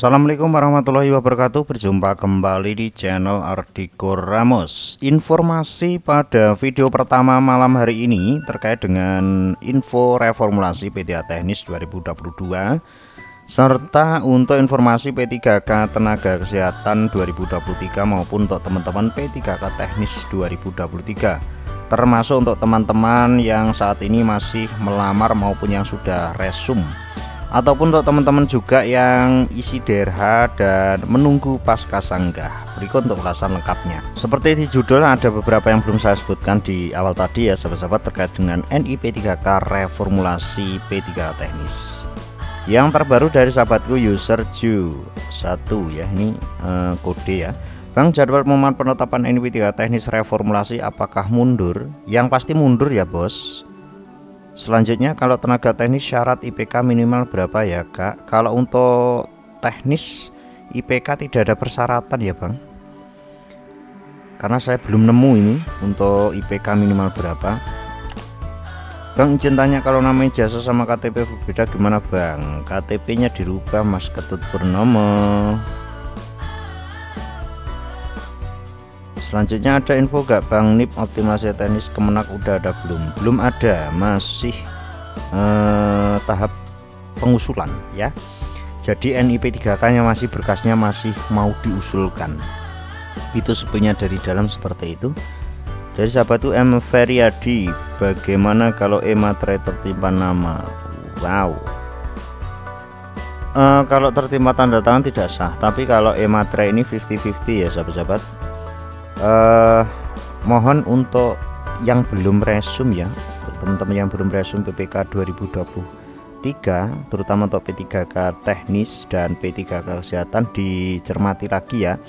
Assalamualaikum warahmatullahi wabarakatuh. Berjumpa kembali di channel Ardiko Ramos. Informasi pada video pertama malam hari ini terkait dengan info reformulasi PTA Teknis 2022 serta untuk informasi P3K Tenaga Kesehatan 2023 maupun untuk teman-teman P3K Teknis 2023, termasuk untuk teman-teman yang saat ini masih melamar maupun yang sudah resum, ataupun untuk teman-teman juga yang isi DRH dan menunggu pasca sanggah. Berikut untuk ulasan lengkapnya. Seperti di judul, ada beberapa yang belum saya sebutkan di awal tadi ya sahabat-sahabat, terkait dengan NIP3K reformulasi P3K Teknis. Yang terbaru dari sahabatku user Ju 1 ya, ini kode ya. Bang, jadwal pengumuman penetapan NIP3K Teknis reformulasi apakah mundur? Yang pasti mundur ya bos. Selanjutnya, kalau tenaga teknis syarat IPK minimal berapa ya kak? Kalau untuk teknis IPK tidak ada persyaratan ya bang, karena saya belum nemu ini untuk IPK minimal berapa. Bang, izin tanya, kalau namanya jasa sama KTP berbeda gimana bang? KTP nya dirubah Mas Ketut Purnomo. Selanjutnya, ada info gak bang, NIP optimasi teknis Kemenak udah ada belum? Belum ada, masih tahap pengusulan ya. Jadi NIP3K nya masih, berkasnya masih mau diusulkan. Itu sebenarnya dari dalam seperti itu. Dari sahabat itu M Feriadi, bagaimana kalau materai tertimpa nama? Wow, kalau tertimpa tanda tangan tidak sah, tapi kalau materai ini 50-50 ya sahabat-sahabat. Mohon untuk yang belum resum ya, teman-teman yang belum resum PPK 2023, terutama untuk P3K Teknis dan P3K Kesehatan, dicermati lagi ya.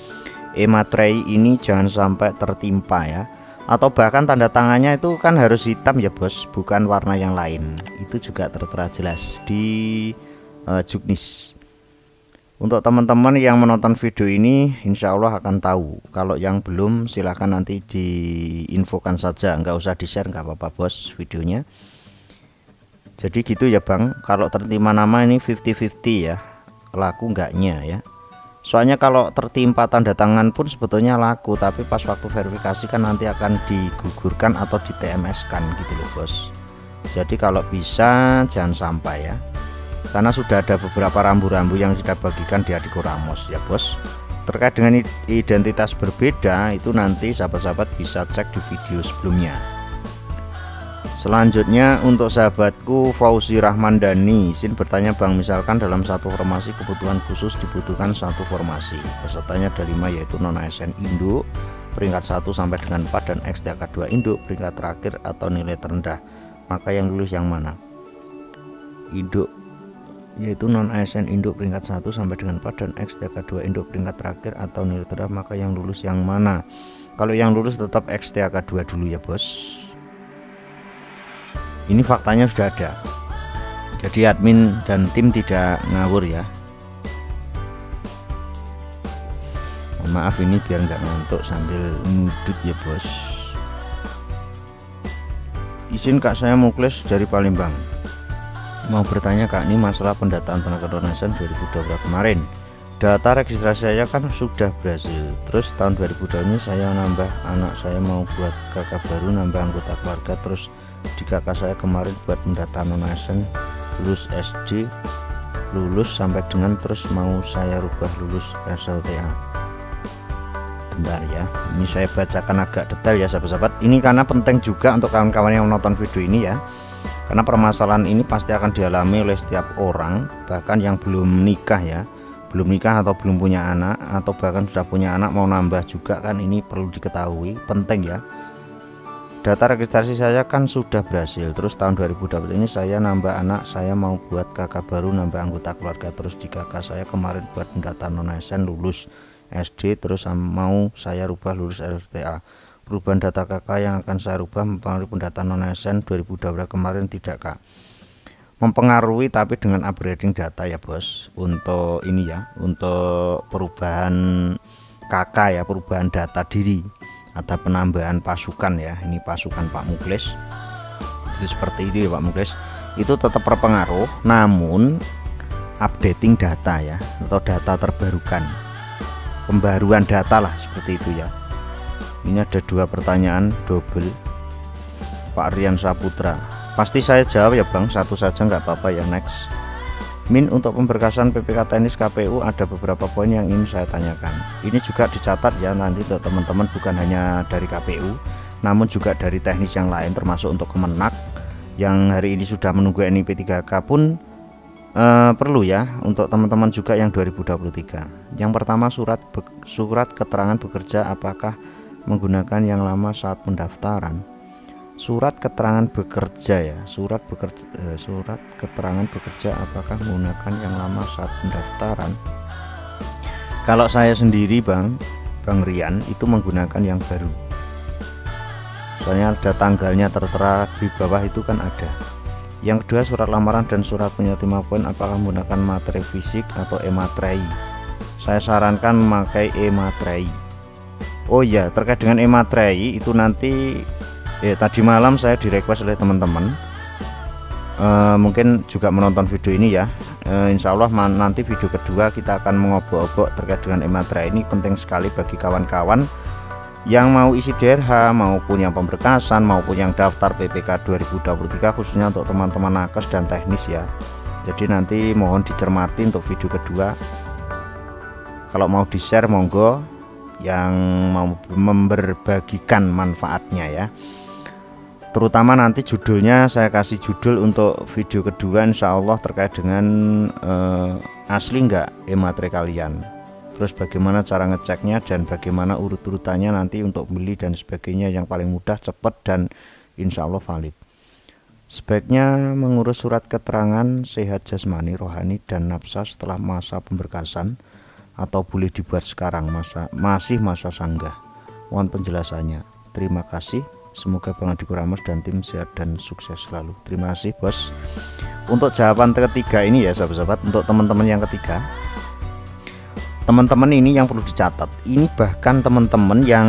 Materai ini jangan sampai tertimpa ya, atau bahkan tanda tangannya itu kan harus hitam ya bos, bukan warna yang lain. Itu juga tertera jelas di juknis. Untuk teman-teman yang menonton video ini insya Allah akan tahu. Kalau yang belum silahkan nanti diinfokan saja, nggak usah di share, nggak apa-apa bos videonya. Jadi gitu ya bang, kalau tertimpa nama ini 50-50 ya, laku enggaknya ya. Soalnya kalau tertimpa tanda tangan pun sebetulnya laku, tapi pas waktu verifikasi kan nanti akan digugurkan atau di TMS kan gitu loh bos. Jadi kalau bisa jangan sampai ya, karena sudah ada beberapa rambu-rambu yang kita bagikan di Ardiko Ramos ya bos. Terkait dengan identitas berbeda itu nanti sahabat-sahabat bisa cek di video sebelumnya. Selanjutnya untuk sahabatku Fauzi Rahmandani, izin bertanya bang, misalkan dalam satu formasi kebutuhan khusus dibutuhkan satu formasi, pesertanya ada 5 yaitu non ASN induk peringkat 1 sampai dengan 4 dan XTK 2 induk peringkat terakhir atau nilai terendah, maka yang lulus yang mana? Induk yaitu non ASN induk peringkat 1 sampai dengan 4 dan XTK 2 induk peringkat terakhir atau nilai terendah, maka yang lulus yang mana? Kalau yang lulus tetap XTK 2 dulu ya bos. Ini faktanya sudah ada, jadi admin dan tim tidak ngawur ya. Maaf ini biar nggak ngantuk sambil ngudut ya bos. Izin kak, saya Muklis dari Palembang, mau bertanya kak, ini masalah pendataan tenaga non-ASN 2012 kemarin. Data registrasi saya kan sudah berhasil, terus tahun 2002 ini saya nambah anak saya, mau buat kakak baru, nambah anggota keluarga, terus di kakak saya kemarin buat pendataan non-ASN lulus SD, lulus sampai dengan terus mau saya rubah lulus SLTA. Bentar ya, ini saya bacakan agak detail ya sahabat-sahabat. Ini karena penting juga untuk kawan-kawan yang menonton video ini ya, karena permasalahan ini pasti akan dialami oleh setiap orang, bahkan yang belum nikah ya, belum nikah atau belum punya anak, atau bahkan sudah punya anak mau nambah juga kan, ini perlu diketahui, penting ya. Data registrasi saya kan sudah berhasil, terus tahun 2020 ini saya nambah anak saya, mau buat kakak baru, nambah anggota keluarga, terus di kakak saya kemarin buat pendataan non-ASN lulus SD, terus mau saya rubah lulus SLTA. Perubahan data kakak yang akan saya rubah mempengaruhi pendataan non-ASN 2012 kemarin tidak kak? Mempengaruhi, tapi dengan upgrading data ya bos. Untuk ini ya, untuk perubahan kakak ya, perubahan data diri, ada penambahan pasukan ya, ini pasukan Pak Muklis itu seperti itu ya Pak Muklis, itu tetap berpengaruh, namun updating data ya, atau data terbarukan, pembaruan data lah seperti itu ya. Ini ada 2 pertanyaan double, Pak Rian Saputra. Pasti saya jawab ya Bang, satu saja nggak apa-apa ya. Next. Min, untuk pemberkasan PPK teknis KPU ada beberapa poin yang ingin saya tanyakan. Ini juga dicatat ya nanti untuk teman-teman, bukan hanya dari KPU namun juga dari teknis yang lain, termasuk untuk Kemenak yang hari ini sudah menunggu NIP 3K pun perlu ya untuk teman-teman juga yang 2023. Yang pertama, surat keterangan bekerja apakah menggunakan yang lama saat pendaftaran. Surat keterangan bekerja ya, surat keterangan bekerja apakah menggunakan yang lama saat pendaftaran. Kalau saya sendiri Bang Rian itu menggunakan yang baru, soalnya ada tanggalnya tertera di bawah itu kan ada. Yang kedua, surat lamaran dan surat penyertaan poin apakah menggunakan materai fisik atau e-materai. Saya sarankan memakai e-materai. Oh ya, terkait dengan e-materai itu nanti tadi malam saya direquest oleh teman-teman, mungkin juga menonton video ini ya. Insya Allah nanti video kedua kita akan mengobok-obok terkait dengan e-materai. Ini penting sekali bagi kawan-kawan yang mau isi DRH maupun yang pemberkasan maupun yang daftar PPK 2023, khususnya untuk teman-teman nakes dan teknis ya. Jadi nanti mohon dicermati untuk video kedua. Kalau mau di share monggo, yang mau memberbagikan manfaatnya ya. Terutama nanti judulnya saya kasih judul untuk video kedua insya Allah terkait dengan asli enggak e-materai kalian, terus bagaimana cara ngeceknya dan bagaimana urut-urutannya nanti untuk beli dan sebagainya yang paling mudah, cepat dan insya Allah valid. Sebaiknya mengurus surat keterangan sehat jasmani, rohani dan nafsa setelah masa pemberkasan atau boleh dibuat sekarang masih masa sanggah. Mohon penjelasannya. Terima kasih. Semoga Bang Adi Ramos dan tim sehat dan sukses selalu. Terima kasih Bos. Untuk jawaban ketiga ini ya sahabat-sahabat, untuk teman-teman yang ketiga, teman-teman ini yang perlu dicatat. Ini bahkan teman-teman yang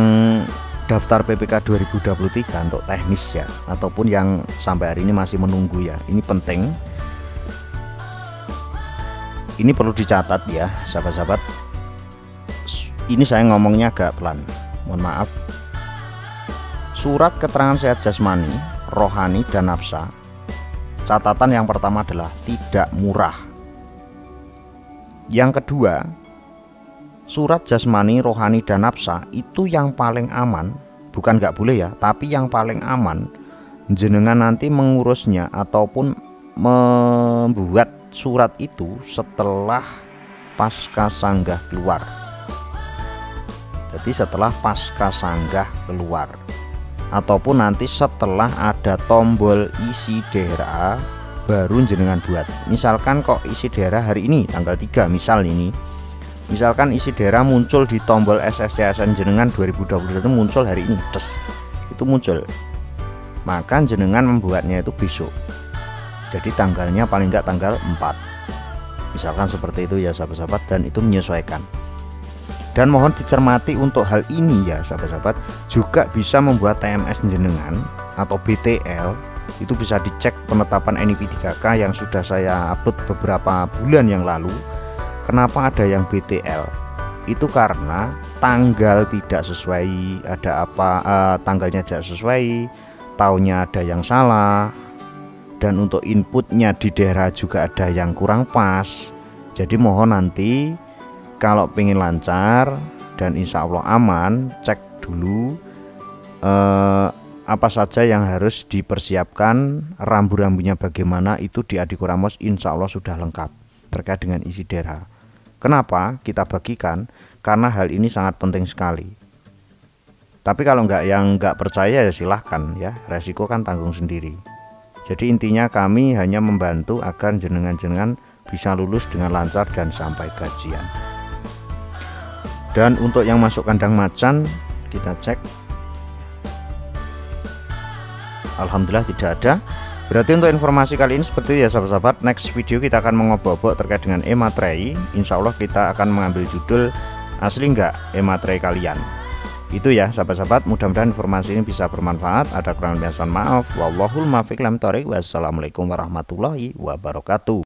daftar PPK 2023 untuk teknis ya, ataupun yang sampai hari ini masih menunggu ya. Ini penting. Ini perlu dicatat ya sahabat-sahabat. Ini saya ngomongnya agak pelan, mohon maaf. Surat keterangan sehat jasmani, rohani dan nafsa. Catatan yang pertama adalah tidak murah. Yang kedua, surat jasmani, rohani dan nafsa itu yang paling aman, bukan nggak boleh ya, tapi yang paling aman jenengan nanti mengurusnya ataupun membuat surat itu setelah pasca sanggah keluar. Jadi setelah pasca sanggah keluar, ataupun nanti setelah ada tombol isi DRA baru jenengan buat. Misalkan kok isi DRA hari ini tanggal 3 misal ini, misalkan isi DRA muncul di tombol SSCSN jenengan 2021 muncul hari ini, itu muncul, maka jenengan membuatnya itu besok, jadi tanggalnya paling enggak tanggal 4 misalkan seperti itu ya sahabat-sahabat, dan itu menyesuaikan. Dan mohon dicermati untuk hal ini ya sahabat-sahabat, juga bisa membuat TMS jenengan atau BTL itu bisa dicek penetapan NIP 3K yang sudah saya upload beberapa bulan yang lalu. Kenapa ada yang BTL? Itu karena tanggal tidak sesuai, ada apa tanggalnya tidak sesuai, tahunnya ada yang salah, dan untuk inputnya di daerah juga ada yang kurang pas. Jadi mohon nanti kalau pengen lancar dan insya Allah aman, cek dulu apa saja yang harus dipersiapkan, rambu-rambunya bagaimana, itu di Adi Ramos insya Allah sudah lengkap terkait dengan isi DRH. Kenapa kita bagikan? Karena hal ini sangat penting sekali. Tapi kalau yang nggak percaya ya silahkan ya, resiko kan tanggung sendiri. Jadi intinya kami hanya membantu agar jenengan-jenengan bisa lulus dengan lancar dan sampai gajian. Dan untuk yang masuk kandang macan kita cek, alhamdulillah tidak ada. Berarti untuk informasi kali ini seperti itu ya sahabat-sahabat. Next video kita akan mengobok-obok terkait dengan e-materai. Insya Allah kita akan mengambil judul asli enggak e-materai kalian. Itu ya sahabat-sahabat, mudah-mudahan informasi ini bisa bermanfaat. Ada kurang lebih maaf. Wallahul muwaffiq ila thoriq. Wassalamualaikum warahmatullahi wabarakatuh.